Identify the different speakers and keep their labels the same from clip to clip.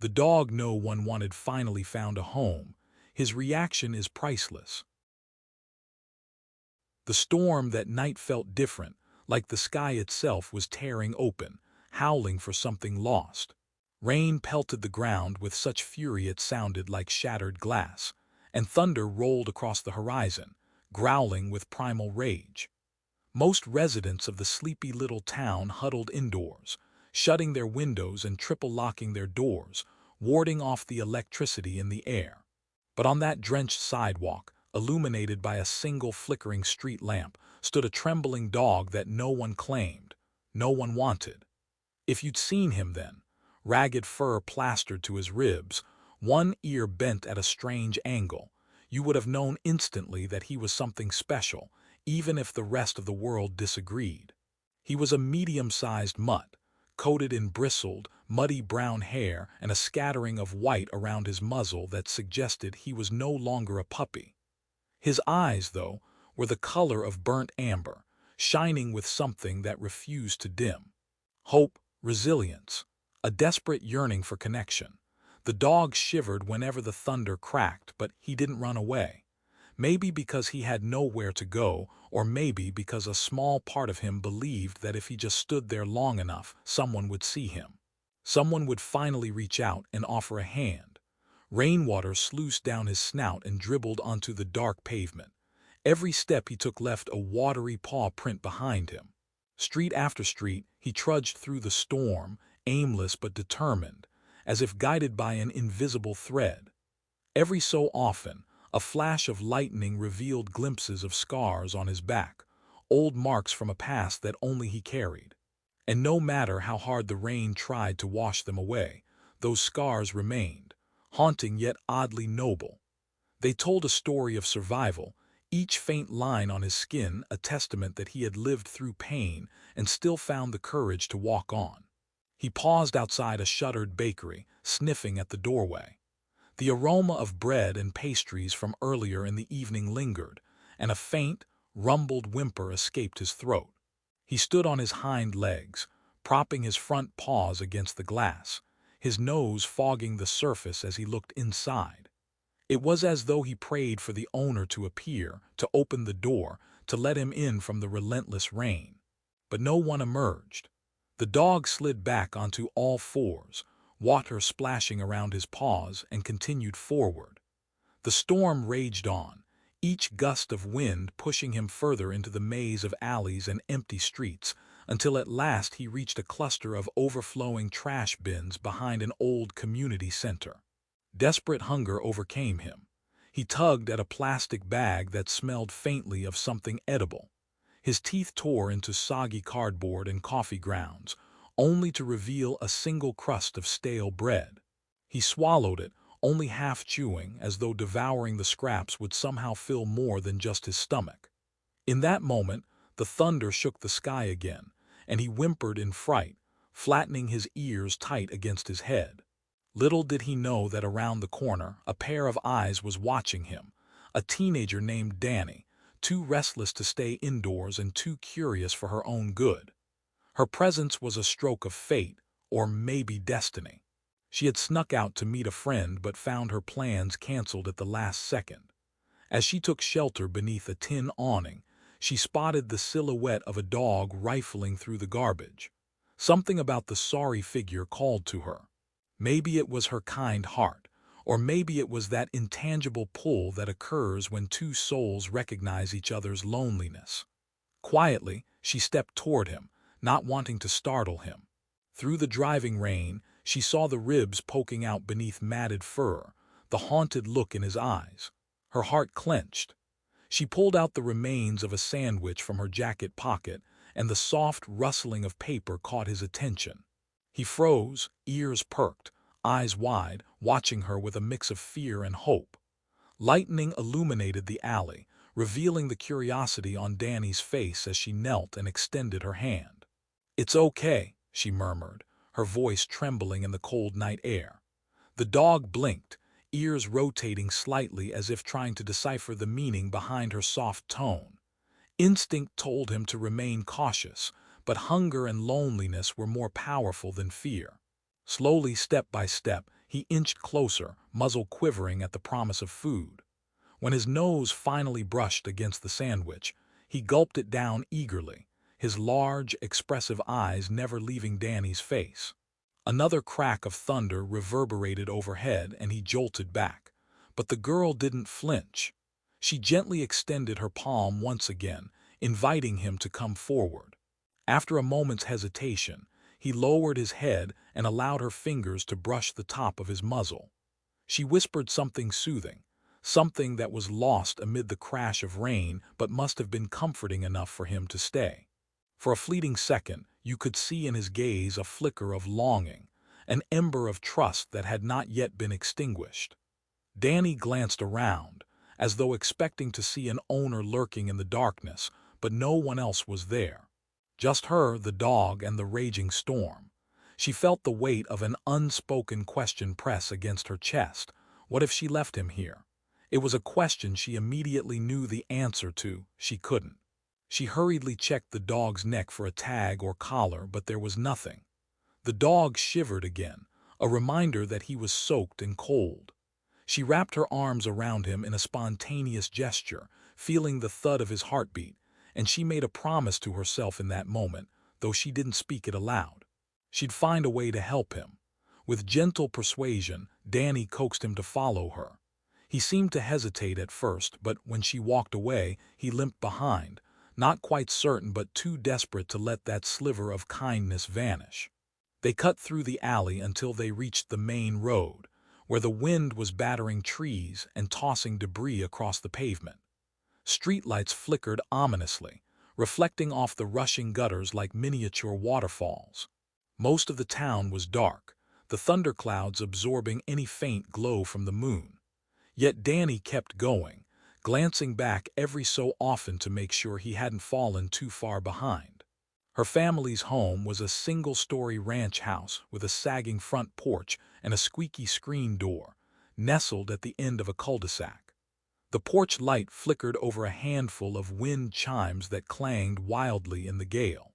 Speaker 1: The dog no one wanted finally found a home. His reaction is priceless. The storm that night felt different, like the sky itself was tearing open, howling for something lost. Rain pelted the ground with such fury it sounded like shattered glass, and thunder rolled across the horizon, growling with primal rage. Most residents of the sleepy little town huddled indoors, shutting their windows and triple-locking their doors, warding off the electricity in the air. But on that drenched sidewalk, illuminated by a single flickering street lamp, stood a trembling dog that no one claimed, no one wanted. If you'd seen him then, ragged fur plastered to his ribs, one ear bent at a strange angle, you would have known instantly that he was something special, even if the rest of the world disagreed. He was a medium-sized mutt, coated in bristled, muddy brown hair and a scattering of white around his muzzle that suggested he was no longer a puppy. His eyes, though, were the color of burnt amber, shining with something that refused to dim. Hope, resilience, a desperate yearning for connection. The dog shivered whenever the thunder cracked, but he didn't run away. Maybe because he had nowhere to go, or maybe because a small part of him believed that if he just stood there long enough, someone would see him. Someone would finally reach out and offer a hand. Rainwater sluiced down his snout and dribbled onto the dark pavement. Every step he took left a watery paw print behind him. Street after street, he trudged through the storm, aimless but determined, as if guided by an invisible thread. Every so often, a flash of lightning revealed glimpses of scars on his back, old marks from a past that only he carried. And no matter how hard the rain tried to wash them away, those scars remained, haunting yet oddly noble. They told a story of survival, each faint line on his skin a testament that he had lived through pain and still found the courage to walk on. He paused outside a shuttered bakery, sniffing at the doorway. The aroma of bread and pastries from earlier in the evening lingered, and a faint, rumbled whimper escaped his throat. He stood on his hind legs, propping his front paws against the glass, his nose fogging the surface as he looked inside. It was as though he prayed for the owner to appear, to open the door, to let him in from the relentless rain. But no one emerged. The dog slid back onto all fours, water splashing around his paws, and continued forward. The storm raged on, each gust of wind pushing him further into the maze of alleys and empty streets, until at last he reached a cluster of overflowing trash bins behind an old community center. Desperate hunger overcame him. He tugged at a plastic bag that smelled faintly of something edible. His teeth tore into soggy cardboard and coffee grounds, only to reveal a single crust of stale bread. He swallowed it, only half chewing, as though devouring the scraps would somehow fill more than just his stomach. In that moment, the thunder shook the sky again, and he whimpered in fright, flattening his ears tight against his head. Little did he know that around the corner, a pair of eyes was watching him, a teenager named Danny, too restless to stay indoors and too curious for her own good. Her presence was a stroke of fate, or maybe destiny. She had snuck out to meet a friend but found her plans canceled at the last second. As she took shelter beneath a tin awning, she spotted the silhouette of a dog rifling through the garbage. Something about the sorry figure called to her. Maybe it was her kind heart, or maybe it was that intangible pull that occurs when two souls recognize each other's loneliness. Quietly, she stepped toward him, not wanting to startle him. Through the driving rain, she saw the ribs poking out beneath matted fur, the haunted look in his eyes. Her heart clenched. She pulled out the remains of a sandwich from her jacket pocket, and the soft rustling of paper caught his attention. He froze, ears perked, eyes wide, watching her with a mix of fear and hope. Lightning illuminated the alley, revealing the curiosity on Danny's face as she knelt and extended her hand. "It's okay," she murmured, her voice trembling in the cold night air. The dog blinked, ears rotating slightly as if trying to decipher the meaning behind her soft tone. Instinct told him to remain cautious, but hunger and loneliness were more powerful than fear. Slowly, step by step, He inched closer, muzzle quivering at the promise of food. When his nose finally brushed against the sandwich, he gulped it down eagerly, his large, expressive eyes never leaving Danny's face. Another crack of thunder reverberated overhead and he jolted back. But the girl didn't flinch. She gently extended her palm once again, inviting him to come forward. After a moment's hesitation, he lowered his head and allowed her fingers to brush the top of his muzzle. She whispered something soothing, something that was lost amid the crash of rain but must have been comforting enough for him to stay. For a fleeting second, you could see in his gaze a flicker of longing, an ember of trust that had not yet been extinguished. Danny glanced around, as though expecting to see an owner lurking in the darkness, but no one else was there. Just her, the dog, and the raging storm. She felt the weight of an unspoken question press against her chest. What if she left him here? It was a question she immediately knew the answer to. She couldn't. She hurriedly checked the dog's neck for a tag or collar, but there was nothing. The dog shivered again, a reminder that he was soaked and cold. She wrapped her arms around him in a spontaneous gesture, feeling the thud of his heartbeat, and she made a promise to herself in that moment, though she didn't speak it aloud. She'd find a way to help him. With gentle persuasion, Danny coaxed him to follow her. He seemed to hesitate at first, but when she walked away, he limped behind, not quite certain but too desperate to let that sliver of kindness vanish. They cut through the alley until they reached the main road, where the wind was battering trees and tossing debris across the pavement. Streetlights flickered ominously, reflecting off the rushing gutters like miniature waterfalls. Most of the town was dark, the thunderclouds absorbing any faint glow from the moon. Yet Danny kept going, glancing back every so often to make sure he hadn't fallen too far behind. Her family's home was a single-story ranch house with a sagging front porch and a squeaky screen door, nestled at the end of a cul-de-sac. The porch light flickered over a handful of wind chimes that clanged wildly in the gale.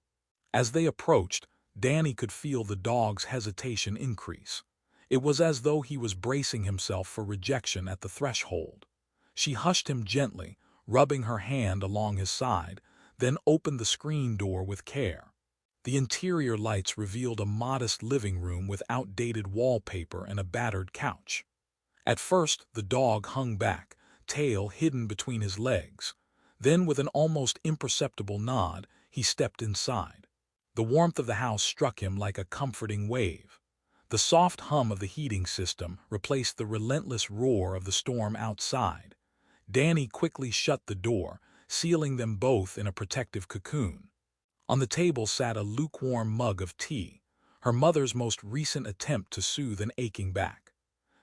Speaker 1: As they approached, Danny could feel the dog's hesitation increase. It was as though he was bracing himself for rejection at the threshold. She hushed him gently, rubbing her hand along his side, then opened the screen door with care. The interior lights revealed a modest living room with outdated wallpaper and a battered couch. At first, the dog hung back, tail hidden between his legs. Then, with an almost imperceptible nod, he stepped inside. The warmth of the house struck him like a comforting wave. The soft hum of the heating system replaced the relentless roar of the storm outside. Danny quickly shut the door, sealing them both in a protective cocoon. On the table sat a lukewarm mug of tea, her mother's most recent attempt to soothe an aching back.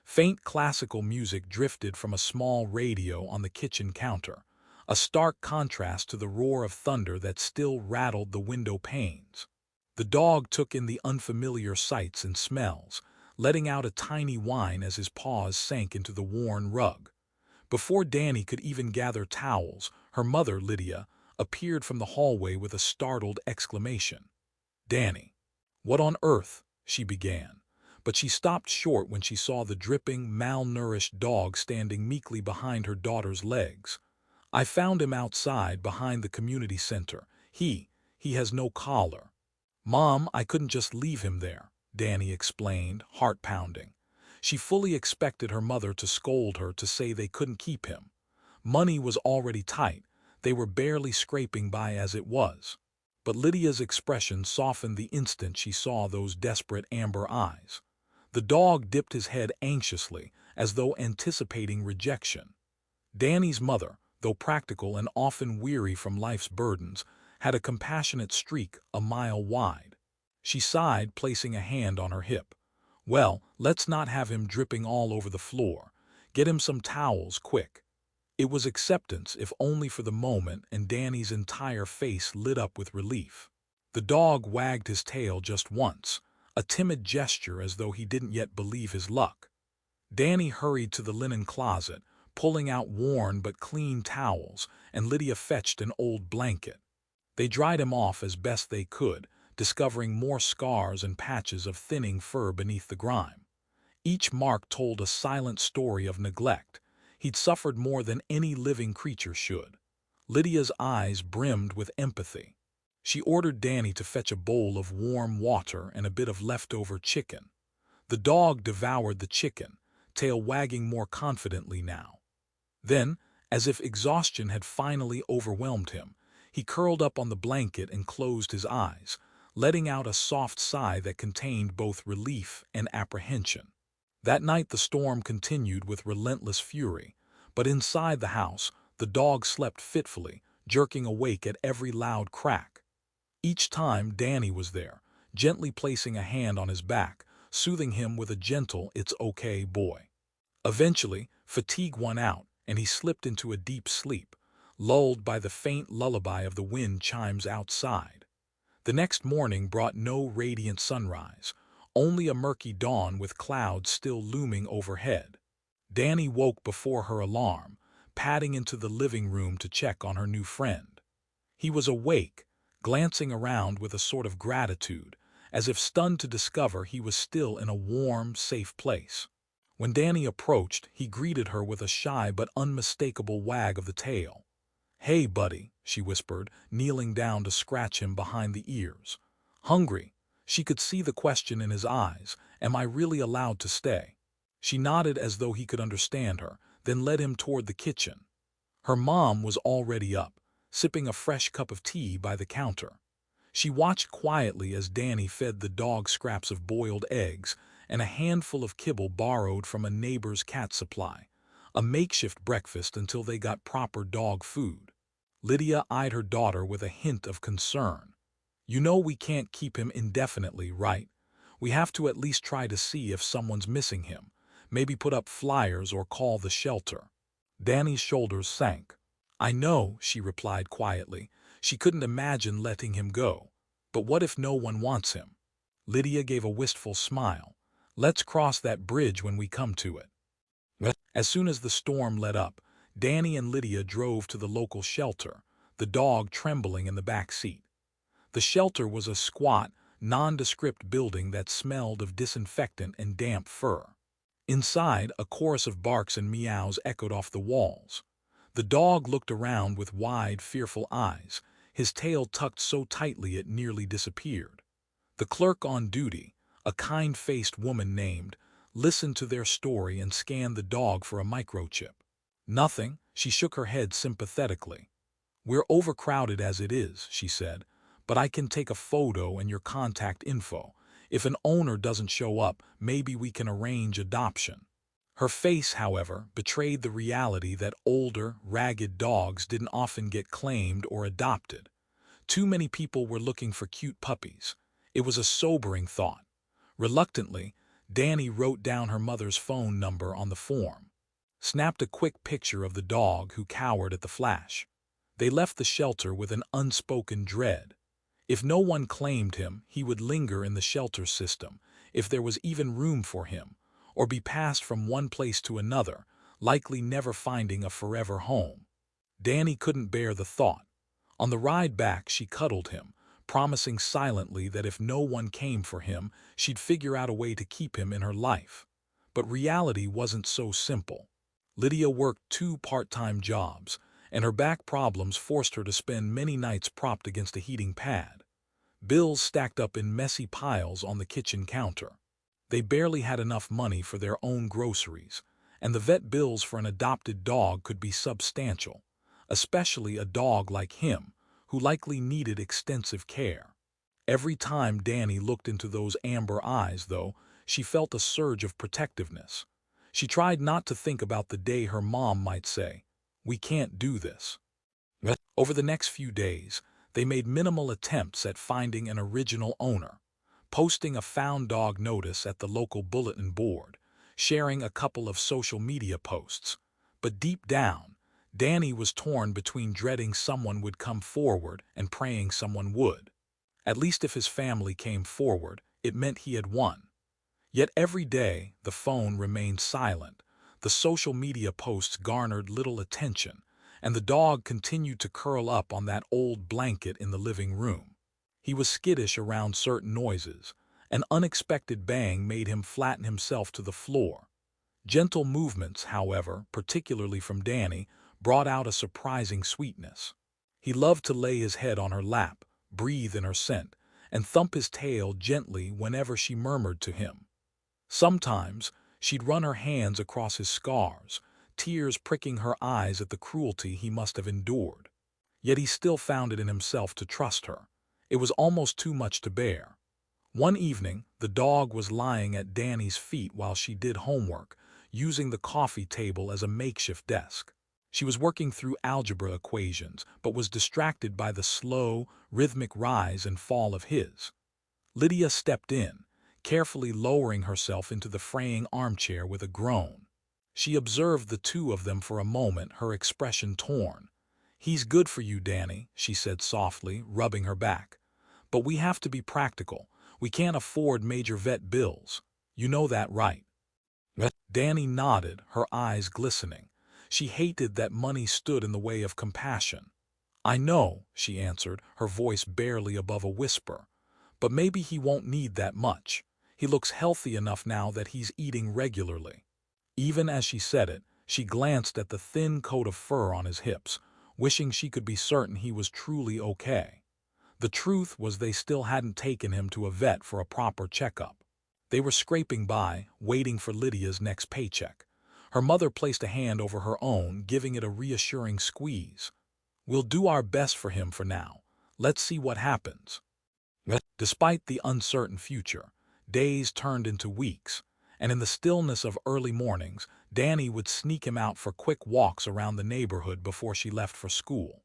Speaker 1: Faint classical music drifted from a small radio on the kitchen counter, a stark contrast to the roar of thunder that still rattled the window panes. The dog took in the unfamiliar sights and smells, letting out a tiny whine as his paws sank into the worn rug. Before Danny could even gather towels, her mother, Lydia, appeared from the hallway with a startled exclamation. "Danny, what on earth?" she began, but she stopped short when she saw the dripping, malnourished dog standing meekly behind her daughter's legs. "I found him outside behind the community center. He has no collar." "Mom, I couldn't just leave him there," Danny explained, heart pounding. She fully expected her mother to scold her to say they couldn't keep him. Money was already tight, they were barely scraping by as it was. But Lydia's expression softened the instant she saw those desperate amber eyes. The dog dipped his head anxiously, as though anticipating rejection. Danny's mother, though practical and often weary from life's burdens, had a compassionate streak a mile wide. She sighed, placing a hand on her hip. "Well, let's not have him dripping all over the floor. Get him some towels, quick." It was acceptance, if only for the moment, and Danny's entire face lit up with relief. The dog wagged his tail just once, a timid gesture as though he didn't yet believe his luck. Danny hurried to the linen closet, pulling out worn but clean towels, and Lydia fetched an old blanket. They dried him off as best they could, discovering more scars and patches of thinning fur beneath the grime. Each mark told a silent story of neglect. He'd suffered more than any living creature should. Lydia's eyes brimmed with empathy. She ordered Danny to fetch a bowl of warm water and a bit of leftover chicken. The dog devoured the chicken, tail wagging more confidently now. Then, as if exhaustion had finally overwhelmed him, he curled up on the blanket and closed his eyes, letting out a soft sigh that contained both relief and apprehension. That night the storm continued with relentless fury, but inside the house the dog slept fitfully, jerking awake at every loud crack. Each time Danny was there, gently placing a hand on his back, soothing him with a gentle "it's okay, boy." Eventually, fatigue won out, and he slipped into a deep sleep, lulled by the faint lullaby of the wind chimes outside. The next morning brought no radiant sunrise, only a murky dawn with clouds still looming overhead. Danny woke before her alarm, padding into the living room to check on her new friend. He was awake, glancing around with a sort of gratitude, as if stunned to discover he was still in a warm, safe place. When Danny approached, he greeted her with a shy but unmistakable wag of the tail. "Hey, buddy," she whispered, kneeling down to scratch him behind the ears. "Hungry?" She could see the question in his eyes. "Am I really allowed to stay?" She nodded as though he could understand her, then led him toward the kitchen. Her mom was already up, sipping a fresh cup of tea by the counter. She watched quietly as Danny fed the dog scraps of boiled eggs and a handful of kibble borrowed from a neighbor's cat supply, a makeshift breakfast until they got proper dog food. Lydia eyed her daughter with a hint of concern. "You know we can't keep him indefinitely, right? We have to at least try to see if someone's missing him, maybe put up flyers or call the shelter." Danny's shoulders sank. "I know," she replied quietly. She couldn't imagine letting him go. But what if no one wants him? Lydia gave a wistful smile. "Let's cross that bridge when we come to it." As soon as the storm let up, Danny and Lydia drove to the local shelter, the dog trembling in the back seat. The shelter was a squat, nondescript building that smelled of disinfectant and damp fur. Inside, a chorus of barks and meows echoed off the walls. The dog looked around with wide, fearful eyes, his tail tucked so tightly it nearly disappeared. The clerk on duty, a kind-faced woman named, listened to their story and scanned the dog for a microchip. "Nothing," she shook her head sympathetically. "We're overcrowded as it is," she said, "but I can take a photo and your contact info. If an owner doesn't show up, maybe we can arrange adoption." Her face, however, betrayed the reality that older, ragged dogs didn't often get claimed or adopted. Too many people were looking for cute puppies. It was a sobering thought. Reluctantly, Danny wrote down her mother's phone number on the form, snapped a quick picture of the dog who cowered at the flash. They left the shelter with an unspoken dread. If no one claimed him, he would linger in the shelter system, if there was even room for him, or be passed from one place to another, likely never finding a forever home. Danny couldn't bear the thought. On the ride back, she cuddled him, promising silently that if no one came for him, she'd figure out a way to keep him in her life. But reality wasn't so simple. Lydia worked 2 part-time jobs, and her back problems forced her to spend many nights propped against a heating pad. Bills stacked up in messy piles on the kitchen counter. They barely had enough money for their own groceries, and the vet bills for an adopted dog could be substantial, especially a dog like him, who likely needed extensive care. Every time Danny looked into those amber eyes, though, she felt a surge of protectiveness. She tried not to think about the day her mom might say, "We can't do this." Over the next few days, they made minimal attempts at finding an original owner, posting a found dog notice at the local bulletin board, sharing a couple of social media posts. But deep down, Danny was torn between dreading someone would come forward and praying someone would. At least if his family came forward, it meant he had won. Yet every day, the phone remained silent, the social media posts garnered little attention, and the dog continued to curl up on that old blanket in the living room. He was skittish around certain noises, An unexpected bang made him flatten himself to the floor. Gentle movements, however, particularly from Danny, brought out a surprising sweetness. He loved to lay his head on her lap, breathe in her scent, and thump his tail gently whenever she murmured to him. Sometimes she'd run her hands across his scars, tears pricking her eyes at the cruelty he must have endured. Yet he still found it in himself to trust her. It was almost too much to bear. One evening, the dog was lying at Danny's feet while she did homework, using the coffee table as a makeshift desk. She was working through algebra equations, but was distracted by the slow, rhythmic rise and fall of his. Lydia stepped in, carefully lowering herself into the fraying armchair with a groan. She observed the two of them for a moment, her expression torn. "He's good for you, Danny," she said softly, rubbing her back. "But we have to be practical. We can't afford major vet bills. You know that, right?" Danny nodded, her eyes glistening. She hated that money stood in the way of compassion. "I know," she answered, her voice barely above a whisper. "But maybe he won't need that much. He looks healthy enough now that he's eating regularly." Even as she said it, she glanced at the thin coat of fur on his hips, wishing she could be certain he was truly okay. The truth was they still hadn't taken him to a vet for a proper checkup. They were scraping by, waiting for Lydia's next paycheck. Her mother placed a hand over her own, giving it a reassuring squeeze. "We'll do our best for him for now. Let's see what happens." Despite the uncertain future, days turned into weeks, and in the stillness of early mornings, Danny would sneak him out for quick walks around the neighborhood before she left for school.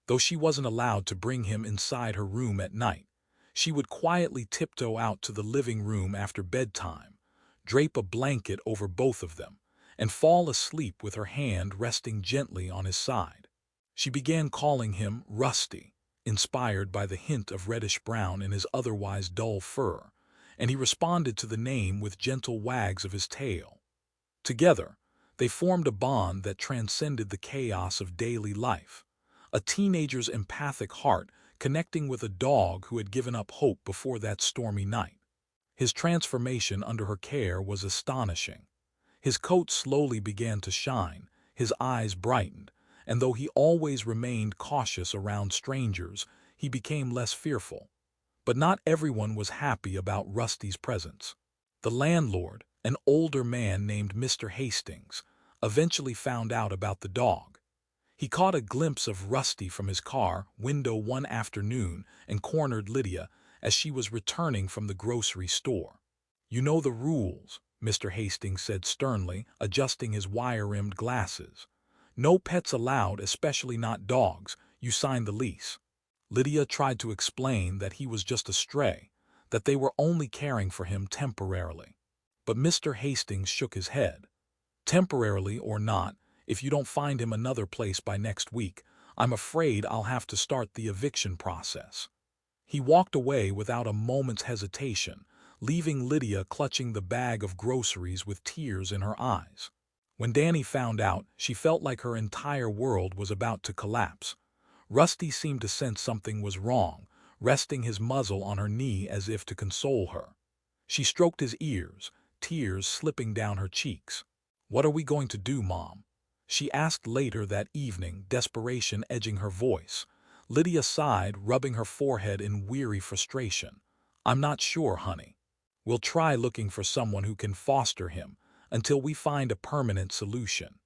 Speaker 1: Though she wasn't allowed to bring him inside her room at night, she would quietly tiptoe out to the living room after bedtime, drape a blanket over both of them, and fall asleep with her hand resting gently on his side. She began calling him Rusty, inspired by the hint of reddish-brown in his otherwise dull fur, and he responded to the name with gentle wags of his tail. Together, they formed a bond that transcended the chaos of daily life, a teenager's empathic heart connecting with a dog who had given up hope before that stormy night. His transformation under her care was astonishing. His coat slowly began to shine, his eyes brightened, and though he always remained cautious around strangers, he became less fearful. But not everyone was happy about Rusty's presence. The landlord, an older man named Mr. Hastings, eventually found out about the dog. He caught a glimpse of Rusty from his car window one afternoon and cornered Lydia as she was returning from the grocery store. "You know the rules," Mr. Hastings said sternly, adjusting his wire-rimmed glasses. "No pets allowed, especially not dogs. You signed the lease." Lydia tried to explain that he was just a stray, that they were only caring for him temporarily. But Mr. Hastings shook his head. "Temporarily or not, if you don't find him another place by next week, I'm afraid I'll have to start the eviction process." He walked away without a moment's hesitation, leaving Lydia clutching the bag of groceries with tears in her eyes. When Danny found out, she felt like her entire world was about to collapse. Rusty seemed to sense something was wrong, resting his muzzle on her knee as if to console her. She stroked his ears, tears slipping down her cheeks. "What are we going to do, Mom?" she asked later that evening, desperation edging her voice. Lydia sighed, rubbing her forehead in weary frustration. "I'm not sure, honey. We'll try looking for someone who can foster him until we find a permanent solution."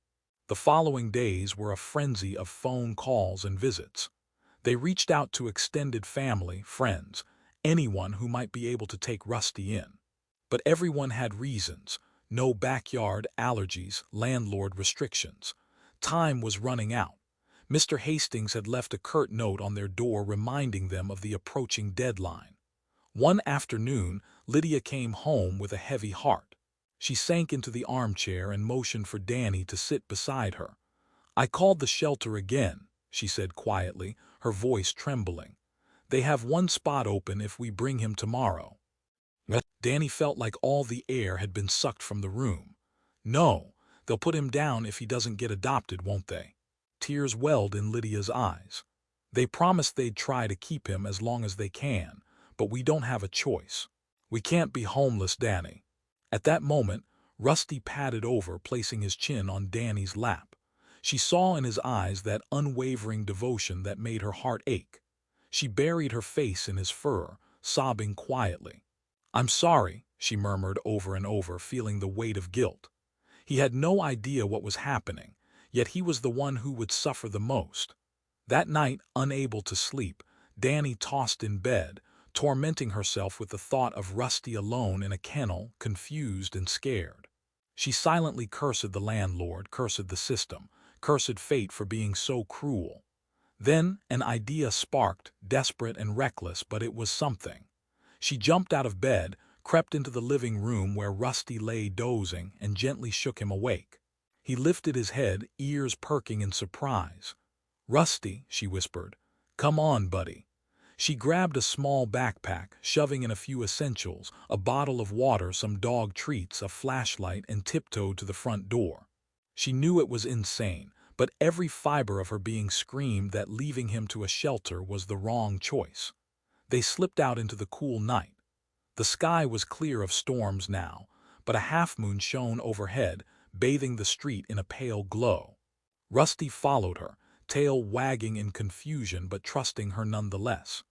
Speaker 1: The following days were a frenzy of phone calls and visits. They reached out to extended family, friends, anyone who might be able to take Rusty in. But everyone had reasons: no backyard, allergies, landlord restrictions. Time was running out. Mr. Hastings had left a curt note on their door reminding them of the approaching deadline. One afternoon, Lydia came home with a heavy heart. She sank into the armchair and motioned for Danny to sit beside her. "I called the shelter again," she said quietly, her voice trembling. "They have one spot open if we bring him tomorrow." Danny felt like all the air had been sucked from the room. "No, they'll put him down if he doesn't get adopted, won't they?" Tears welled in Lydia's eyes. "They promised they'd try to keep him as long as they can, but we don't have a choice." "We can't be homeless, Danny." At that moment, Rusty padded over, placing his chin on Danny's lap. She saw in his eyes that unwavering devotion that made her heart ache. She buried her face in his fur, sobbing quietly. "I'm sorry," she murmured over and over, feeling the weight of guilt. He had no idea what was happening, yet he was the one who would suffer the most. That night, unable to sleep, Danny tossed in bed, tormenting herself with the thought of Rusty alone in a kennel, confused and scared. She silently cursed the landlord, cursed the system, cursed fate for being so cruel. Then an idea sparked, desperate and reckless, but it was something. She jumped out of bed, crept into the living room where Rusty lay dozing, and gently shook him awake. He lifted his head, ears perking in surprise. "Rusty," she whispered. "Come on, buddy." She grabbed a small backpack, shoving in a few essentials, a bottle of water, some dog treats, a flashlight, and tiptoed to the front door. She knew it was insane, but every fiber of her being screamed that leaving him to a shelter was the wrong choice. They slipped out into the cool night. The sky was clear of storms now, but a half-moon shone overhead, bathing the street in a pale glow. Rusty followed her, tail wagging in confusion but trusting her nonetheless.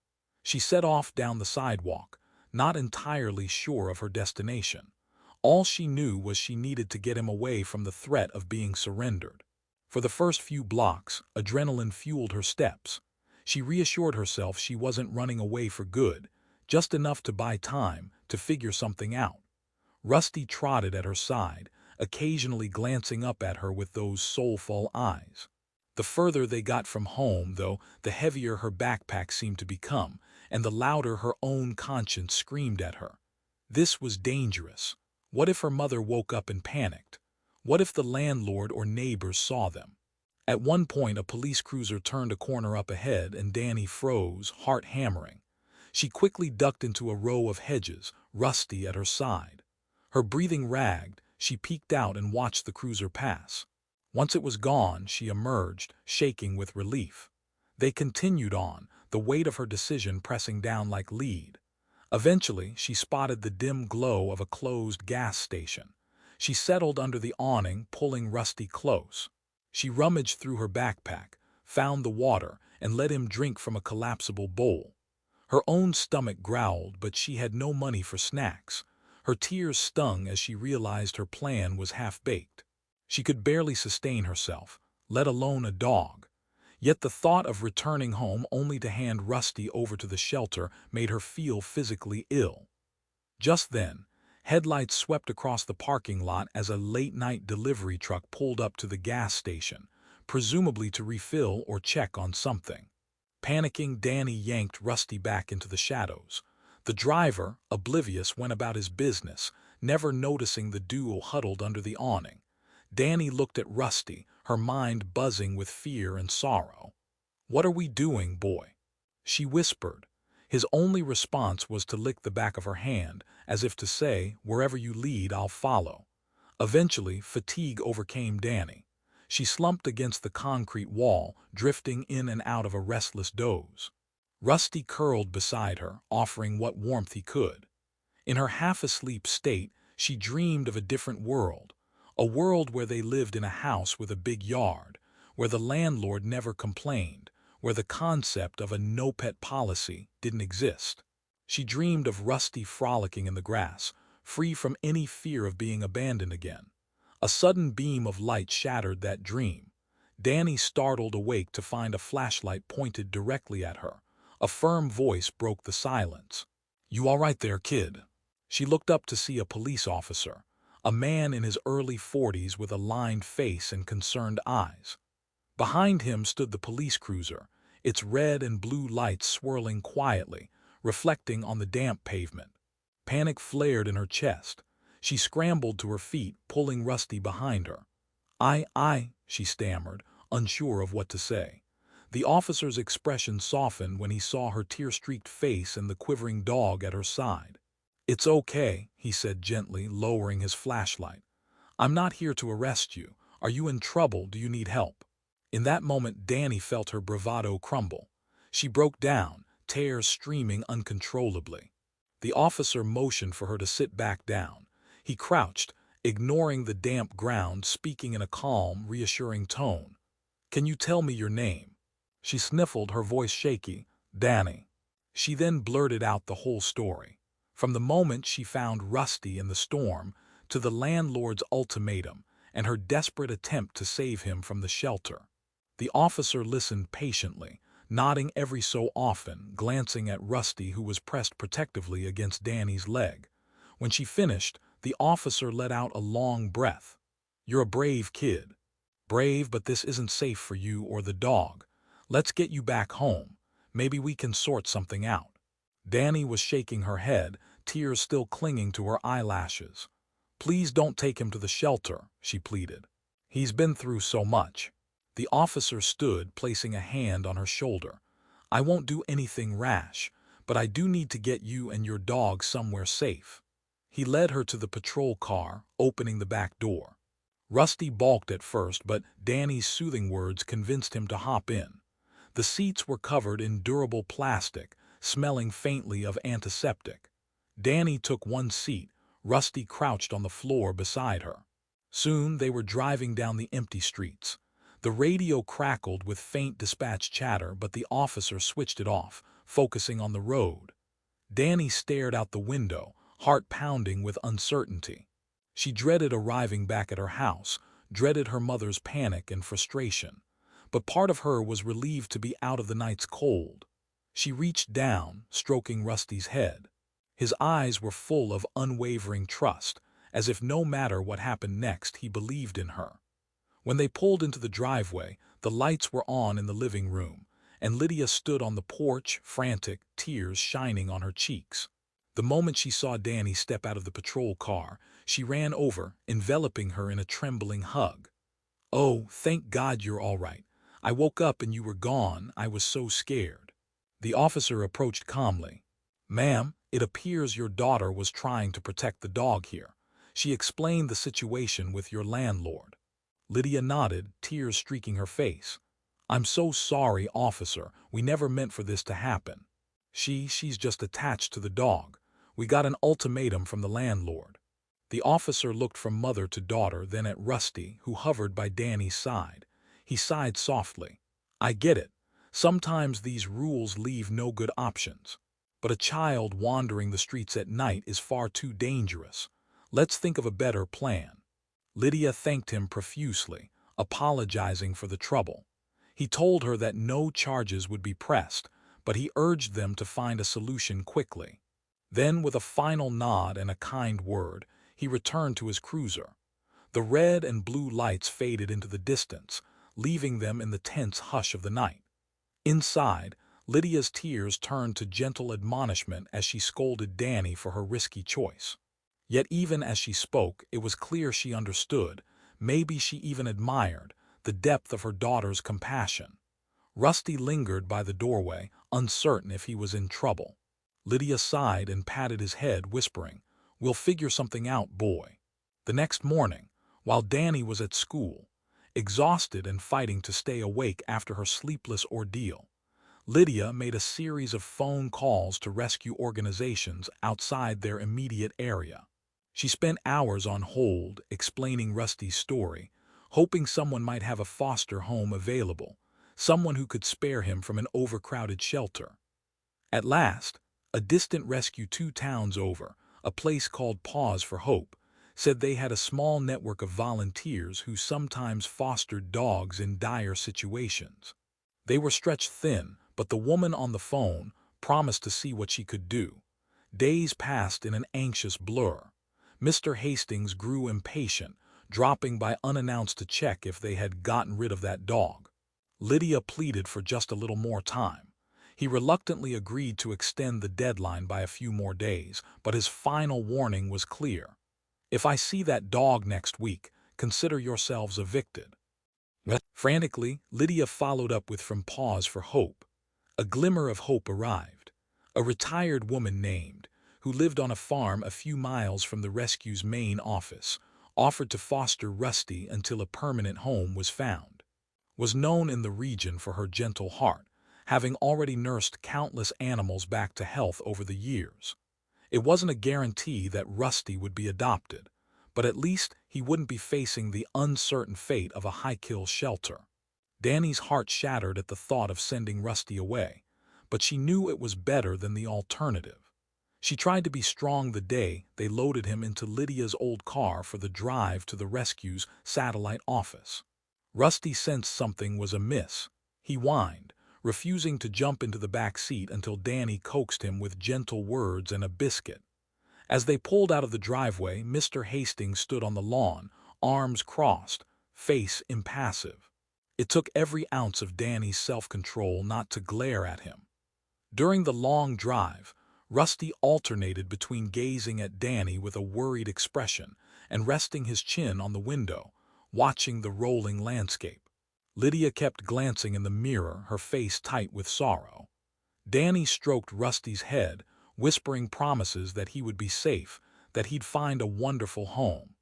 Speaker 1: She set off down the sidewalk, not entirely sure of her destination. All she knew was she needed to get him away from the threat of being surrendered. For the first few blocks, adrenaline fueled her steps. She reassured herself she wasn't running away for good, just enough to buy time to figure something out. Rusty trotted at her side, occasionally glancing up at her with those soulful eyes. The further they got from home, though, the heavier her backpack seemed to become, and the louder her own conscience screamed at her. This was dangerous. What if her mother woke up and panicked? What if the landlord or neighbors saw them? At one point, a police cruiser turned a corner up ahead, and Danny froze, heart hammering. She quickly ducked into a row of hedges, Rusty at her side. Her breathing ragged, she peeked out and watched the cruiser pass. Once it was gone, she emerged, shaking with relief. They continued on, the weight of her decision pressing down like lead. Eventually, she spotted the dim glow of a closed gas station. She settled under the awning, pulling Rusty close. She rummaged through her backpack, found the water, and let him drink from a collapsible bowl. Her own stomach growled, but she had no money for snacks. Her tears stung as she realized her plan was half-baked. She could barely sustain herself, let alone a dog. Yet the thought of returning home only to hand Rusty over to the shelter made her feel physically ill. Just then, headlights swept across the parking lot as a late-night delivery truck pulled up to the gas station, presumably to refill or check on something. Panicking, Danny yanked Rusty back into the shadows. The driver, oblivious, went about his business, never noticing the duo huddled under the awning. Danny looked at Rusty, her mind buzzing with fear and sorrow. "What are we doing, boy?" she whispered. His only response was to lick the back of her hand, as if to say, "Wherever you lead, I'll follow." Eventually, fatigue overcame Danny. She slumped against the concrete wall, drifting in and out of a restless doze. Rusty curled beside her, offering what warmth he could. In her half-asleep state, she dreamed of a different world. A world where they lived in a house with a big yard, where the landlord never complained, where the concept of a no-pet policy didn't exist. She dreamed of Rusty frolicking in the grass, free from any fear of being abandoned again. A sudden beam of light shattered that dream. Danny startled awake to find a flashlight pointed directly at her. A firm voice broke the silence. "You all right there, kid?" She looked up to see a police officer, a man in his early 40s with a lined face and concerned eyes. Behind him stood the police cruiser, its red and blue lights swirling quietly, reflecting on the damp pavement. Panic flared in her chest. She scrambled to her feet, pulling Rusty behind her. I, she stammered, unsure of what to say. The officer's expression softened when he saw her tear-streaked face and the quivering dog at her side. "It's okay," he said gently, lowering his flashlight. "I'm not here to arrest you. Are you in trouble? Do you need help?" In that moment, Danny felt her bravado crumble. She broke down, tears streaming uncontrollably. The officer motioned for her to sit back down. He crouched, ignoring the damp ground, speaking in a calm, reassuring tone. "Can you tell me your name?" She sniffled, her voice shaky. "Danny." She then blurted out the whole story. From the moment she found Rusty in the storm, to the landlord's ultimatum, and her desperate attempt to save him from the shelter. The officer listened patiently, nodding every so often, glancing at Rusty, who was pressed protectively against Danny's leg. When she finished, the officer let out a long breath. "You're a brave kid. Brave, but this isn't safe for you or the dog. Let's get you back home. Maybe we can sort something out." Danny was shaking her head, tears still clinging to her eyelashes. "Please don't take him to the shelter," she pleaded. "He's been through so much." The officer stood, placing a hand on her shoulder. "I won't do anything rash, but I do need to get you and your dog somewhere safe." He led her to the patrol car, opening the back door. Rusty balked at first, but Danny's soothing words convinced him to hop in. The seats were covered in durable plastic, smelling faintly of antiseptic. Danny took one seat. Rusty crouched on the floor beside her. Soon they were driving down the empty streets. The radio crackled with faint dispatch chatter, but the officer switched it off, focusing on the road. Danny stared out the window, heart pounding with uncertainty. She dreaded arriving back at her house, dreaded her mother's panic and frustration. But part of her was relieved to be out of the night's cold. She reached down, stroking Rusty's head. His eyes were full of unwavering trust, as if no matter what happened next, he believed in her. When they pulled into the driveway, the lights were on in the living room, and Lydia stood on the porch, frantic, tears shining on her cheeks. The moment she saw Danny step out of the patrol car, she ran over, enveloping her in a trembling hug. "Oh, thank God you're all right. I woke up and you were gone. I was so scared." The officer approached calmly. "Ma'am, it appears your daughter was trying to protect the dog here. She explained the situation with your landlord." Lydia nodded, tears streaking her face. "I'm so sorry, officer. We never meant for this to happen. She's just attached to the dog. We got an ultimatum from the landlord." The officer looked from mother to daughter, then at Rusty, who hovered by Danny's side. He sighed softly. "I get it. Sometimes these rules leave no good options. But a child wandering the streets at night is far too dangerous. Let's think of a better plan." Lydia thanked him profusely, apologizing for the trouble. He told her that no charges would be pressed, but he urged them to find a solution quickly. Then, with a final nod and a kind word, he returned to his cruiser. The red and blue lights faded into the distance, leaving them in the tense hush of the night. Inside, Lydia's tears turned to gentle admonishment as she scolded Danny for her risky choice. Yet even as she spoke, it was clear she understood, maybe she even admired, the depth of her daughter's compassion. Rusty lingered by the doorway, uncertain if he was in trouble. Lydia sighed and patted his head, whispering, "We'll figure something out, boy." The next morning, while Danny was at school, exhausted and fighting to stay awake after her sleepless ordeal, Lydia made a series of phone calls to rescue organizations outside their immediate area. She spent hours on hold, explaining Rusty's story, hoping someone might have a foster home available, someone who could spare him from an overcrowded shelter. At last, a distant rescue 2 towns over, a place called Pause for Hope, said they had a small network of volunteers who sometimes fostered dogs in dire situations. They were stretched thin, but the woman on the phone promised to see what she could do. Days passed in an anxious blur. Mr. Hastings grew impatient, dropping by unannounced to check if they had gotten rid of that dog. Lydia pleaded for just a little more time. He reluctantly agreed to extend the deadline by a few more days, but his final warning was clear. "If I see that dog next week, consider yourselves evicted." Frantically, Lydia followed up with From Pause for Hope. A glimmer of hope arrived. A retired woman named, who lived on a farm a few miles from the rescue's main office, offered to foster Rusty until a permanent home was found. Was known in the region for her gentle heart, having already nursed countless animals back to health over the years. It wasn't a guarantee that Rusty would be adopted, but at least he wouldn't be facing the uncertain fate of a high-kill shelter. Danny's heart shattered at the thought of sending Rusty away, but she knew it was better than the alternative. She tried to be strong the day they loaded him into Lydia's old car for the drive to the rescue's satellite office. Rusty sensed something was amiss. He whined, refusing to jump into the back seat until Danny coaxed him with gentle words and a biscuit. As they pulled out of the driveway, Mr. Hastings stood on the lawn, arms crossed, face impassive. It took every ounce of Danny's self-control not to glare at him. During the long drive, Rusty alternated between gazing at Danny with a worried expression and resting his chin on the window, watching the rolling landscape. Lydia kept glancing in the mirror, her face tight with sorrow. Danny stroked Rusty's head, whispering promises that he would be safe, that he'd find a wonderful home.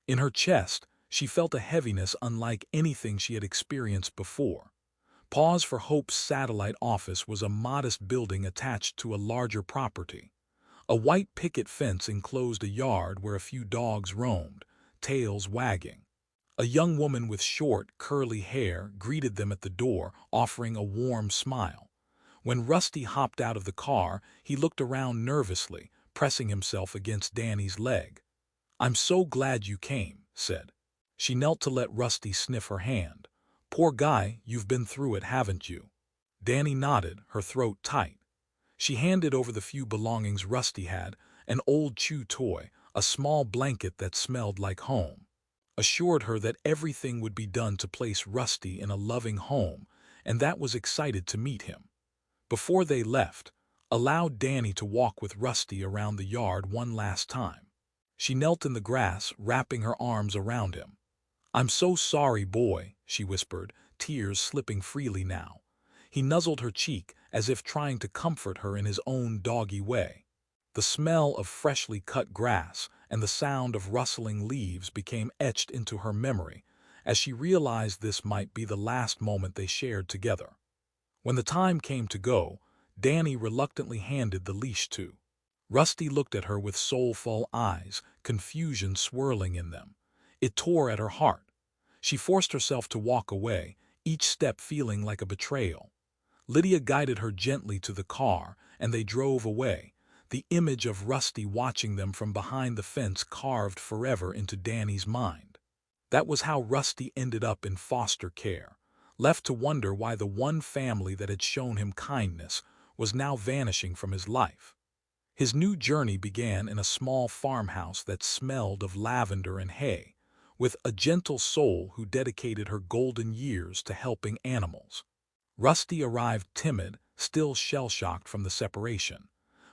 Speaker 1: In her chest, she felt a heaviness unlike anything she had experienced before. Pause for Hope's satellite office was a modest building attached to a larger property. A white picket fence enclosed a yard where a few dogs roamed, tails wagging. A young woman with short, curly hair greeted them at the door, offering a warm smile. When Rusty hopped out of the car, he looked around nervously, pressing himself against Danny's leg. "I'm so glad you came," said. She knelt to let Rusty sniff her hand. "Poor guy, you've been through it, haven't you?" Danny nodded, her throat tight. She handed over the few belongings Rusty had, an old chew toy, a small blanket that smelled like home. Assured her that everything would be done to place Rusty in a loving home, and that was excited to meet him. Before they left, allowed Danny to walk with Rusty around the yard one last time. She knelt in the grass, wrapping her arms around him. "I'm so sorry, boy," she whispered, tears slipping freely now. He nuzzled her cheek, as if trying to comfort her in his own doggy way. The smell of freshly cut grass and the sound of rustling leaves became etched into her memory, as she realized this might be the last moment they shared together. When the time came to go, Danny reluctantly handed the leash to. Rusty looked at her with soulful eyes, confusion swirling in them. It tore at her heart. She forced herself to walk away, each step feeling like a betrayal. Lydia guided her gently to the car, and they drove away, the image of Rusty watching them from behind the fence carved forever into Danny's mind. That was how Rusty ended up in foster care, left to wonder why the one family that had shown him kindness was now vanishing from his life. His new journey began in a small farmhouse that smelled of lavender and hay, with a gentle soul who dedicated her golden years to helping animals. Rusty arrived timid, still shell-shocked from the separation,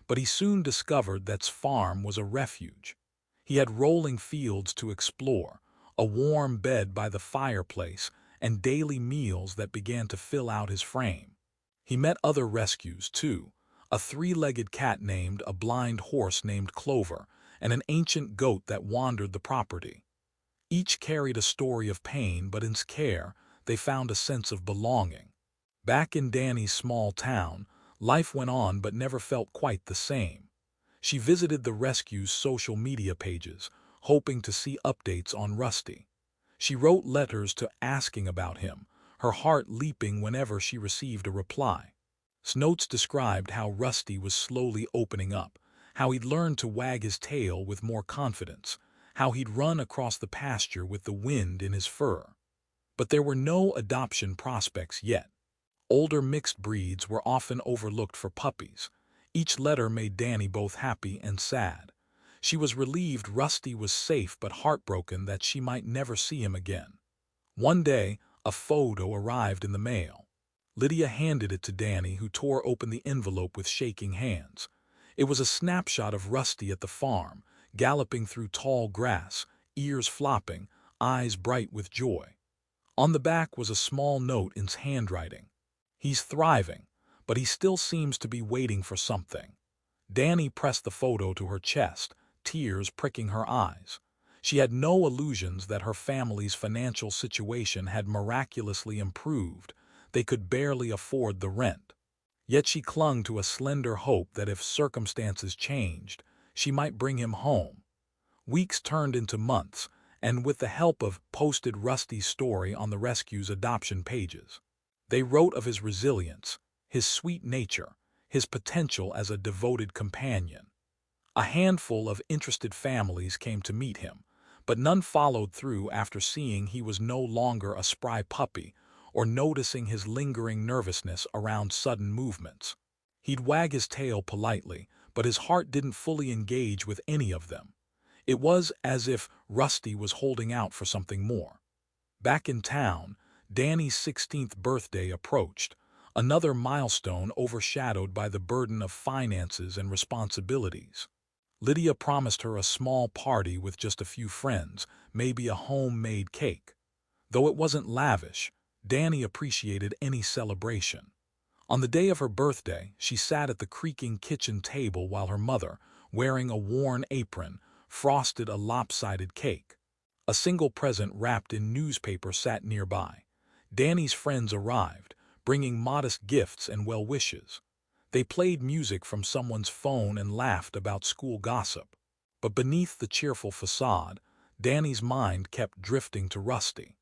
Speaker 1: but he soon discovered that farm was a refuge. He had rolling fields to explore, a warm bed by the fireplace, and daily meals that began to fill out his frame. He met other rescues, too, a three-legged cat named, a blind horse named Clover, and an ancient goat that wandered the property. Each carried a story of pain, but in care, they found a sense of belonging. Back in Danny's small town, life went on but never felt quite the same. She visited the rescue's social media pages, hoping to see updates on Rusty. She wrote letters asking about him, her heart leaping whenever she received a reply. Notes described how Rusty was slowly opening up, how he'd learned to wag his tail with more confidence, how he'd run across the pasture with the wind in his fur. But there were no adoption prospects yet. Older mixed breeds were often overlooked for puppies. Each letter made Danny both happy and sad. She was relieved Rusty was safe but heartbroken that she might never see him again. One day, a photo arrived in the mail. Lydia handed it to Danny, who tore open the envelope with shaking hands. It was a snapshot of Rusty at the farm, galloping through tall grass, ears flopping, eyes bright with joy. On the back was a small note in handwriting. "He's thriving, but he still seems to be waiting for something." Danny pressed the photo to her chest, tears pricking her eyes. She had no illusions that her family's financial situation had miraculously improved. They could barely afford the rent. Yet she clung to a slender hope that if circumstances changed, She might bring him home. Weeks turned into months, and with the help of posted Rusty's story on the rescue's adoption pages. They wrote of his resilience, his sweet nature, his potential as a devoted companion. A handful of interested families came to meet him, but none followed through after seeing he was no longer a spry puppy or noticing his lingering nervousness around sudden movements. He'd wag his tail politely, but his heart didn't fully engage with any of them. It was as if Rusty was holding out for something more. Back in town, Danny's 16th birthday approached, another milestone overshadowed by the burden of finances and responsibilities. Lydia promised her a small party with just a few friends, maybe a homemade cake. Though it wasn't lavish, Danny appreciated any celebration. On the day of her birthday, she sat at the creaking kitchen table while her mother, wearing a worn apron, frosted a lopsided cake. A single present wrapped in newspaper sat nearby. Danny's friends arrived, bringing modest gifts and well wishes. They played music from someone's phone and laughed about school gossip. But beneath the cheerful facade, Danny's mind kept drifting to Rusty.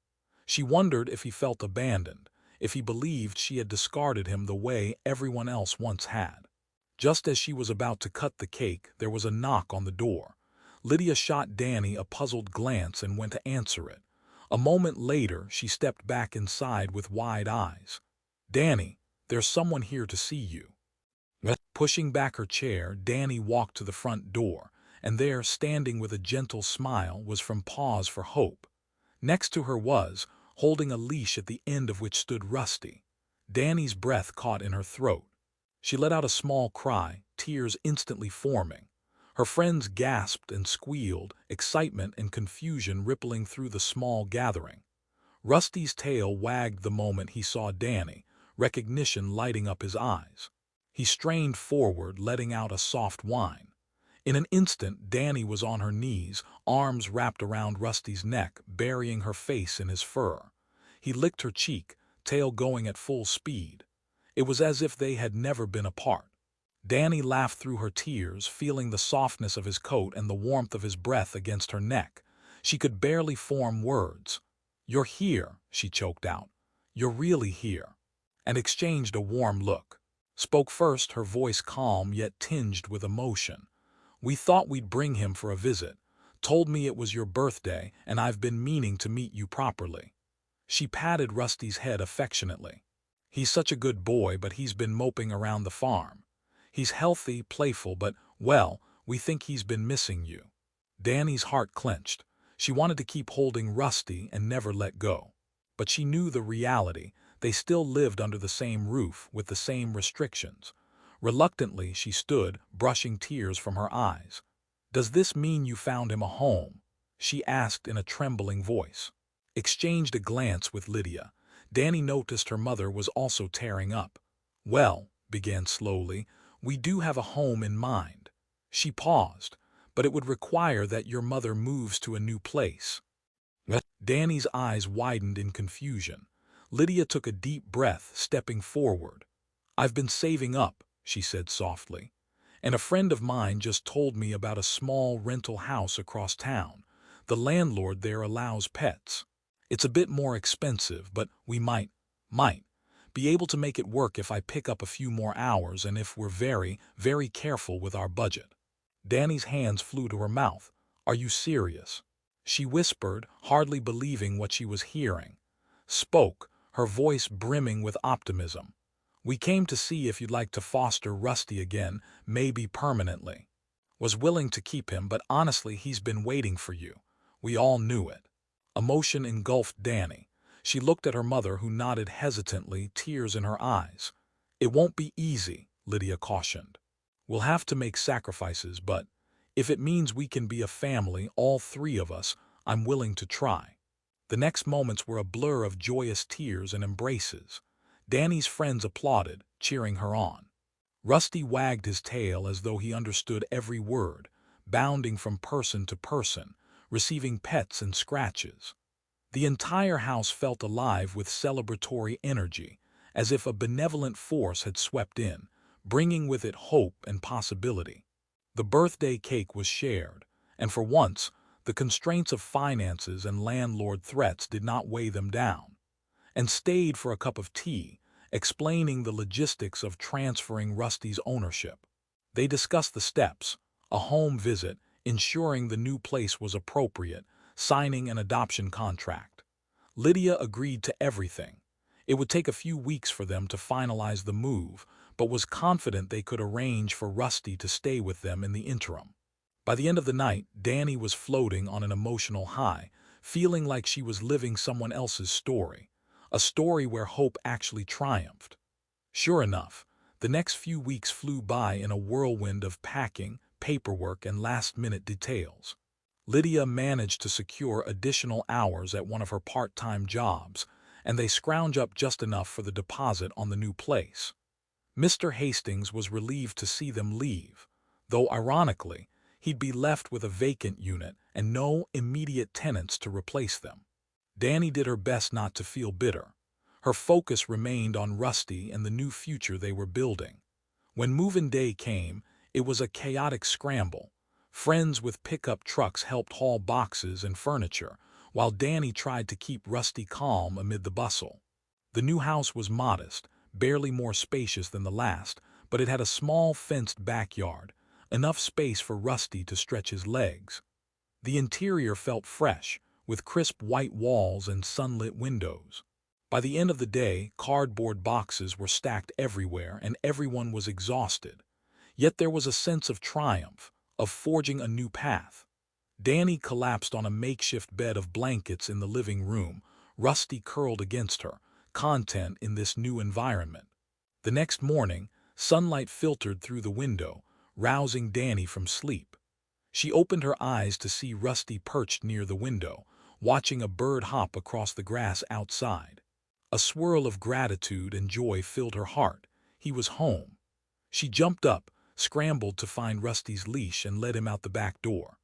Speaker 1: She wondered if he felt abandoned, if he believed she had discarded him the way everyone else once had. Just as she was about to cut the cake, there was a knock on the door. Lydia shot Danny a puzzled glance and went to answer it. A moment later, she stepped back inside with wide eyes. "Danny, there's someone here to see you." Pushing back her chair, Danny walked to the front door, and there, standing with a gentle smile, was from Pause for Hope. Next to her was, holding a leash at the end of which stood Rusty. Danny's breath caught in her throat. She let out a small cry, tears instantly forming. Her friends gasped and squealed, excitement and confusion rippling through the small gathering. Rusty's tail wagged the moment he saw Danny, recognition lighting up his eyes. He strained forward, letting out a soft whine. In an instant, Danny was on her knees, arms wrapped around Rusty's neck, burying her face in his fur. He licked her cheek, tail going at full speed. It was as if they had never been apart. Danny laughed through her tears, feeling the softness of his coat and the warmth of his breath against her neck. She could barely form words. "You're here," she choked out. "You're really here," and exchanged a warm look. Spoke first, her voice calm yet tinged with emotion. "We thought we'd bring him for a visit. Told me it was your birthday, and I've been meaning to meet you properly." She patted Rusty's head affectionately. "He's such a good boy, but he's been moping around the farm. He's healthy, playful, but, well, we think he's been missing you." Danny's heart clenched. She wanted to keep holding Rusty and never let go. But she knew the reality. They still lived under the same roof, with the same restrictions. Reluctantly, she stood, brushing tears from her eyes. "Does this mean you found him a home?" she asked in a trembling voice. Exchanged a glance with Lydia. Danny noticed her mother was also tearing up. "Well," began slowly, "we do have a home in mind." She paused. "But it would require that your mother moves to a new place." Danny's eyes widened in confusion. Lydia took a deep breath, stepping forward. "I've been saving up," she said softly. "And a friend of mine just told me about a small rental house across town. The landlord there allows pets. It's a bit more expensive, but we might be able to make it work if I pick up a few more hours and if we're very, very careful with our budget." Danny's hands flew to her mouth. "Are you serious?" she whispered, hardly believing what she was hearing. Spoke, her voice brimming with optimism. "We came to see if you'd like to foster Rusty again, maybe permanently. Was willing to keep him, but honestly he's been waiting for you. We all knew it." Emotion engulfed Danny. She looked at her mother, who nodded hesitantly, tears in her eyes. "It won't be easy," Lydia cautioned. "We'll have to make sacrifices, but if it means we can be a family, all three of us, I'm willing to try." The next moments were a blur of joyous tears and embraces. Danny's friends applauded, cheering her on. Rusty wagged his tail as though he understood every word, bounding from person to person, receiving pets and scratches. The entire house felt alive with celebratory energy, as if a benevolent force had swept in, bringing with it hope and possibility. The birthday cake was shared, and for once, the constraints of finances and landlord threats did not weigh them down, and stayed for a cup of tea, explaining the logistics of transferring Rusty's ownership. They discussed the steps, a home visit, ensuring the new place was appropriate, signing an adoption contract. Lydia agreed to everything. It would take a few weeks for them to finalize the move, but was confident they could arrange for Rusty to stay with them in the interim. By the end of the night, Danny was floating on an emotional high, feeling like she was living someone else's story, a story where hope actually triumphed. Sure enough, the next few weeks flew by in a whirlwind of packing, paperwork, and last-minute details. Lydia managed to secure additional hours at one of her part-time jobs, and they scrounge up just enough for the deposit on the new place. Mr. Hastings was relieved to see them leave, though ironically, he'd be left with a vacant unit and no immediate tenants to replace them. Danny did her best not to feel bitter. Her focus remained on Rusty and the new future they were building. When move-in day came, it was a chaotic scramble. Friends with pickup trucks helped haul boxes and furniture, while Danny tried to keep Rusty calm amid the bustle. The new house was modest, barely more spacious than the last, but it had a small fenced backyard, enough space for Rusty to stretch his legs. The interior felt fresh, with crisp white walls and sunlit windows. By the end of the day, cardboard boxes were stacked everywhere and everyone was exhausted. Yet there was a sense of triumph, of forging a new path. Danny collapsed on a makeshift bed of blankets in the living room, Rusty curled against her, content in this new environment. The next morning, sunlight filtered through the window, rousing Danny from sleep. She opened her eyes to see Rusty perched near the window, watching a bird hop across the grass outside. A swirl of gratitude and joy filled her heart. He was home. She jumped up, scrambled to find Rusty's leash and led him out the back door.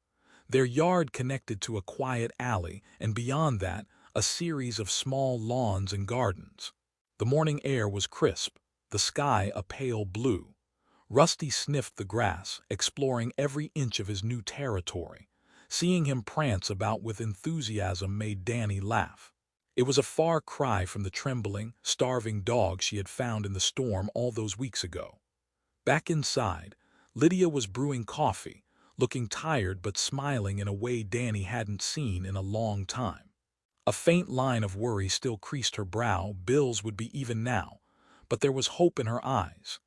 Speaker 1: Their yard connected to a quiet alley, and beyond that, a series of small lawns and gardens. The morning air was crisp, the sky a pale blue. Rusty sniffed the grass, exploring every inch of his new territory. Seeing him prance about with enthusiasm made Danny laugh. It was a far cry from the trembling, starving dog she had found in the storm all those weeks ago. Back inside, Lydia was brewing coffee, looking tired but smiling in a way Danny hadn't seen in a long time. A faint line of worry still creased her brow. Bills would be even now, but there was hope in her eyes.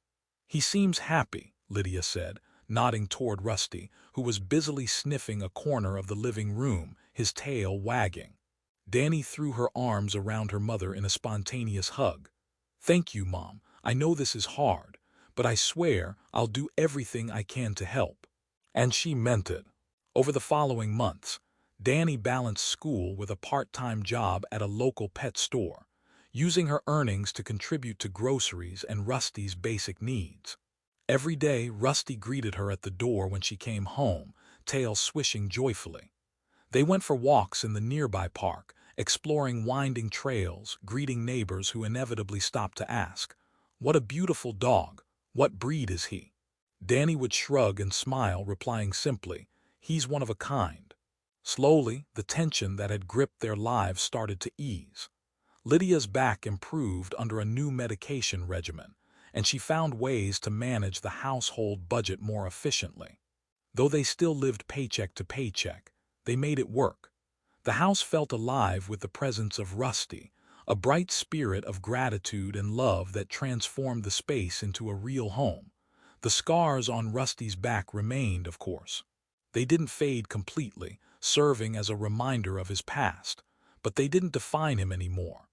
Speaker 1: "He seems happy," Lydia said, nodding toward Rusty, who was busily sniffing a corner of the living room, his tail wagging. Danny threw her arms around her mother in a spontaneous hug. "Thank you, Mom. I know this is hard, but I swear I'll do everything I can to help." And she meant it. Over the following months, Danny balanced school with a part-time job at a local pet store, using her earnings to contribute to groceries and Rusty's basic needs. Every day, Rusty greeted her at the door when she came home, tail swishing joyfully. They went for walks in the nearby park, exploring winding trails, greeting neighbors who inevitably stopped to ask, "What a beautiful dog. What breed is he?" Danny would shrug and smile, replying simply, "He's one of a kind." Slowly, the tension that had gripped their lives started to ease. Lydia's back improved under a new medication regimen, and she found ways to manage the household budget more efficiently. Though they still lived paycheck to paycheck, they made it work. The house felt alive with the presence of Rusty, a bright spirit of gratitude and love that transformed the space into a real home. The scars on Rusty's back remained, of course. They didn't fade completely, serving as a reminder of his past, but they didn't define him anymore.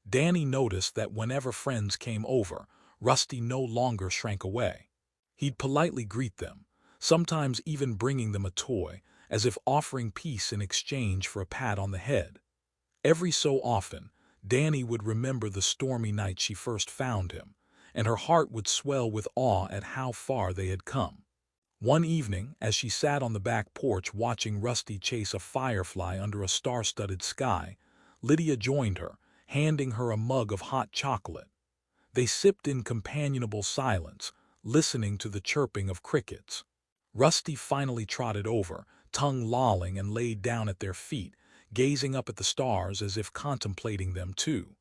Speaker 1: Danny noticed that whenever friends came over, Rusty no longer shrank away. He'd politely greet them, sometimes even bringing them a toy, as if offering peace in exchange for a pat on the head. Every so often, Danny would remember the stormy night she first found him, and her heart would swell with awe at how far they had come. One evening, as she sat on the back porch watching Rusty chase a firefly under a star-studded sky, Lydia joined her, handing her a mug of hot chocolate. They sipped in companionable silence, listening to the chirping of crickets. Rusty finally trotted over, tongue lolling, and laid down at their feet, gazing up at the stars as if contemplating them too.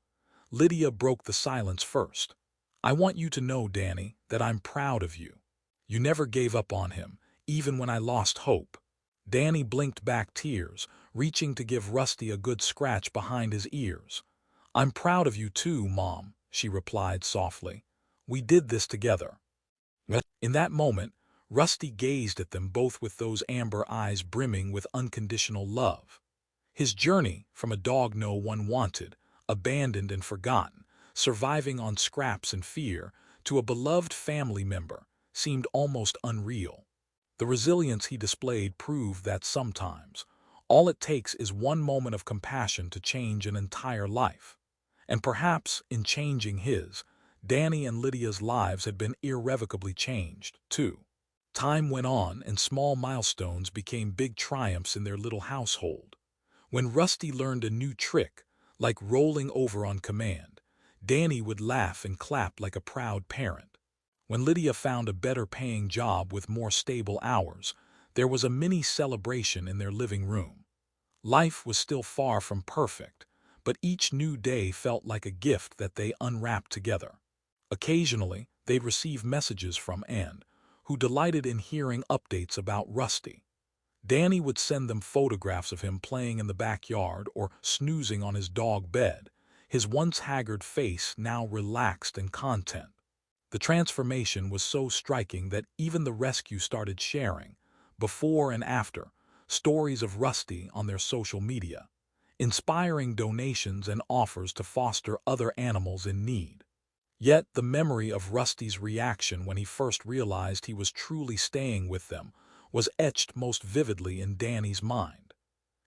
Speaker 1: Lydia broke the silence first. "I want you to know, Danny, that I'm proud of you. You never gave up on him, even when I lost hope." Danny blinked back tears, reaching to give Rusty a good scratch behind his ears. "I'm proud of you too, Mom," she replied softly. "We did this together." In that moment, Rusty gazed at them both with those amber eyes brimming with unconditional love. His journey from a dog no one wanted, abandoned and forgotten, surviving on scraps and fear, to a beloved family member, seemed almost unreal. The resilience he displayed proved that sometimes, all it takes is one moment of compassion to change an entire life. And perhaps, in changing his, Danny and Lydia's lives had been irrevocably changed, too. Time went on, and small milestones became big triumphs in their little household. When Rusty learned a new trick, like rolling over on command, Danny would laugh and clap like a proud parent. When Lydia found a better-paying job with more stable hours, there was a mini celebration in their living room. Life was still far from perfect, but each new day felt like a gift that they unwrapped together. Occasionally, they'd receive messages from Anne, who delighted in hearing updates about Rusty. Danny would send them photographs of him playing in the backyard or snoozing on his dog bed, his once haggard face now relaxed and content. The transformation was so striking that even the rescue started sharing, before and after, stories of Rusty on their social media, inspiring donations and offers to foster other animals in need. Yet the memory of Rusty's reaction when he first realized he was truly staying with them was etched most vividly in Danny's mind.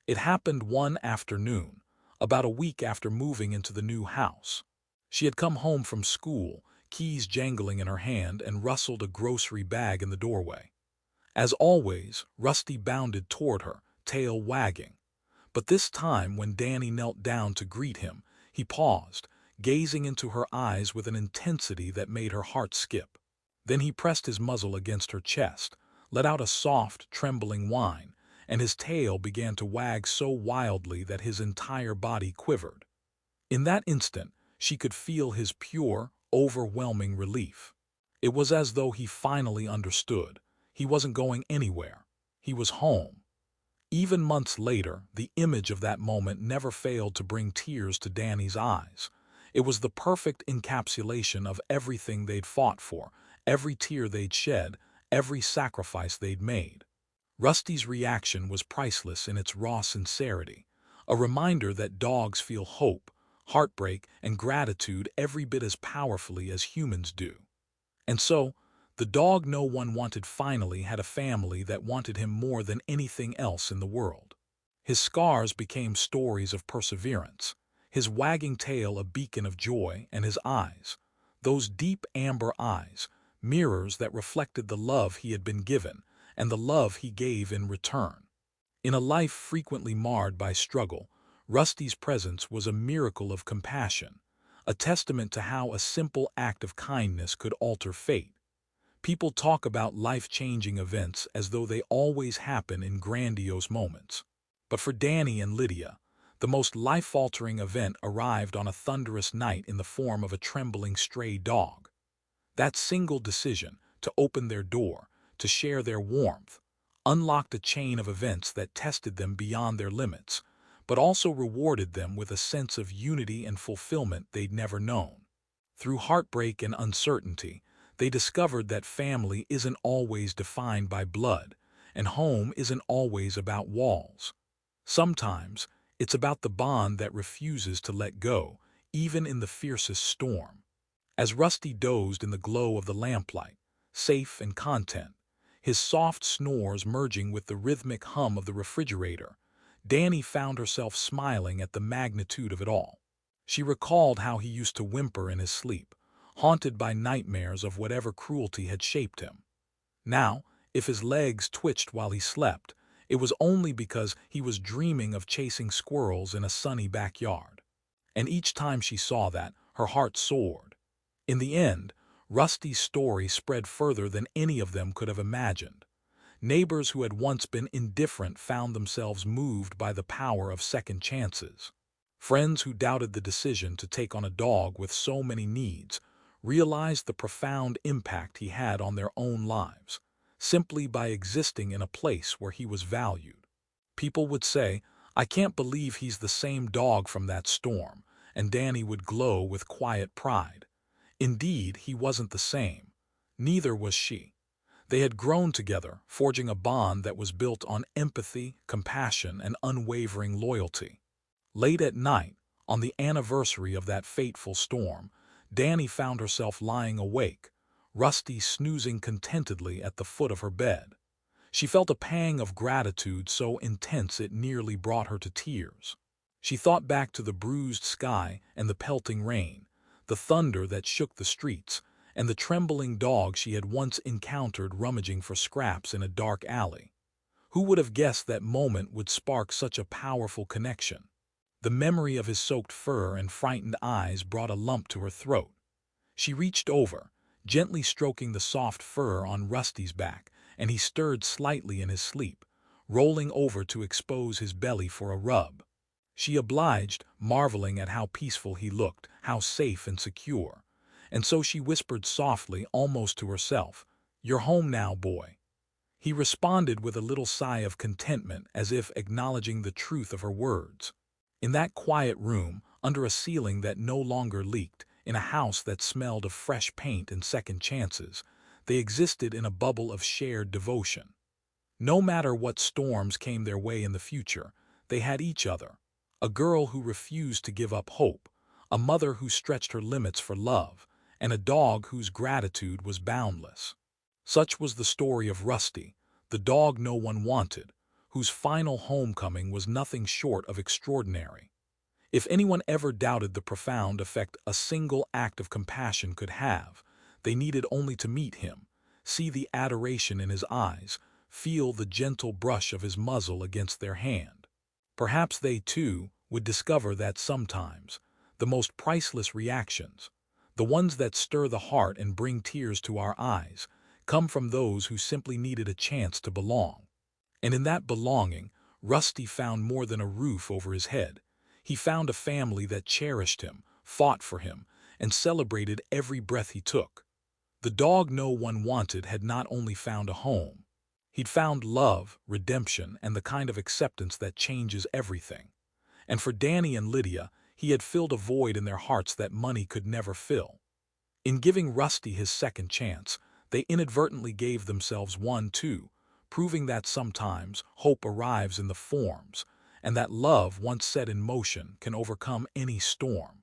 Speaker 1: It happened one afternoon, about a week after moving into the new house. She had come home from school, keys jangling in her hand, and rustled a grocery bag in the doorway. As always, Rusty bounded toward her, tail wagging. But this time, when Danny knelt down to greet him, he paused, gazing into her eyes with an intensity that made her heart skip. Then he pressed his muzzle against her chest, let out a soft, trembling whine, and his tail began to wag so wildly that his entire body quivered. In that instant, she could feel his pure, overwhelming relief. It was as though he finally understood. He wasn't going anywhere. He was home. Even months later, the image of that moment never failed to bring tears to Danny's eyes. It was the perfect encapsulation of everything they'd fought for, every tear they'd shed, every sacrifice they'd made. Rusty's reaction was priceless in its raw sincerity, a reminder that dogs feel hope, heartbreak, and gratitude every bit as powerfully as humans do. And so, the dog no one wanted finally had a family that wanted him more than anything else in the world. His scars became stories of perseverance, his wagging tail a beacon of joy, and his eyes, those deep amber eyes, mirrors that reflected the love he had been given and the love he gave in return. In a life frequently marred by struggle, Rusty's presence was a miracle of compassion, a testament to how a simple act of kindness could alter fate. People talk about life-changing events as though they always happen in grandiose moments. But for Danny and Lydia, the most life-altering event arrived on a thunderous night in the form of a trembling stray dog. That single decision, to open their door, to share their warmth, unlocked a chain of events that tested them beyond their limits, but also rewarded them with a sense of unity and fulfillment they'd never known. Through heartbreak and uncertainty, they discovered that family isn't always defined by blood, and home isn't always about walls. Sometimes, it's about the bond that refuses to let go, even in the fiercest storm. As Rusty dozed in the glow of the lamplight, safe and content, his soft snores merging with the rhythmic hum of the refrigerator, Danny found herself smiling at the magnitude of it all. She recalled how he used to whimper in his sleep, haunted by nightmares of whatever cruelty had shaped him. Now, if his legs twitched while he slept, it was only because he was dreaming of chasing squirrels in a sunny backyard. And each time she saw that, her heart soared. In the end, Rusty's story spread further than any of them could have imagined. Neighbors who had once been indifferent found themselves moved by the power of second chances. Friends who doubted the decision to take on a dog with so many needs realized the profound impact he had on their own lives, simply by existing in a place where he was valued. People would say, "I can't believe he's the same dog from that storm," and Danny would glow with quiet pride. Indeed, he wasn't the same. Neither was she. They had grown together, forging a bond that was built on empathy, compassion, and unwavering loyalty. Late at night, on the anniversary of that fateful storm, Danny found herself lying awake, Rusty snoozing contentedly at the foot of her bed. She felt a pang of gratitude so intense it nearly brought her to tears. She thought back to the bruised sky and the pelting rain, the thunder that shook the streets, and the trembling dog she had once encountered rummaging for scraps in a dark alley. Who would have guessed that moment would spark such a powerful connection? The memory of his soaked fur and frightened eyes brought a lump to her throat. She reached over, gently stroking the soft fur on Rusty's back, and he stirred slightly in his sleep, rolling over to expose his belly for a rub. She obliged, marveling at how peaceful he looked, how safe and secure. And so she whispered softly, almost to herself, "You're home now, boy." He responded with a little sigh of contentment, as if acknowledging the truth of her words. In that quiet room, under a ceiling that no longer leaked, in a house that smelled of fresh paint and second chances, they existed in a bubble of shared devotion. No matter what storms came their way in the future, they had each other. A girl who refused to give up hope, a mother who stretched her limits for love, and a dog whose gratitude was boundless. Such was the story of Rusty, the dog no one wanted, whose final homecoming was nothing short of extraordinary. If anyone ever doubted the profound effect a single act of compassion could have, they needed only to meet him, see the adoration in his eyes, feel the gentle brush of his muzzle against their hand. Perhaps they, too, would discover that sometimes the most priceless reactions, the ones that stir the heart and bring tears to our eyes, come from those who simply needed a chance to belong. And in that belonging, Rusty found more than a roof over his head. He found a family that cherished him, fought for him, and celebrated every breath he took. The dog no one wanted had not only found a home. He'd found love, redemption, and the kind of acceptance that changes everything. And for Danny and Lydia, he had filled a void in their hearts that money could never fill. In giving Rusty his second chance, they inadvertently gave themselves one too, proving that sometimes hope arrives in the forms, and that love, once set in motion, can overcome any storm.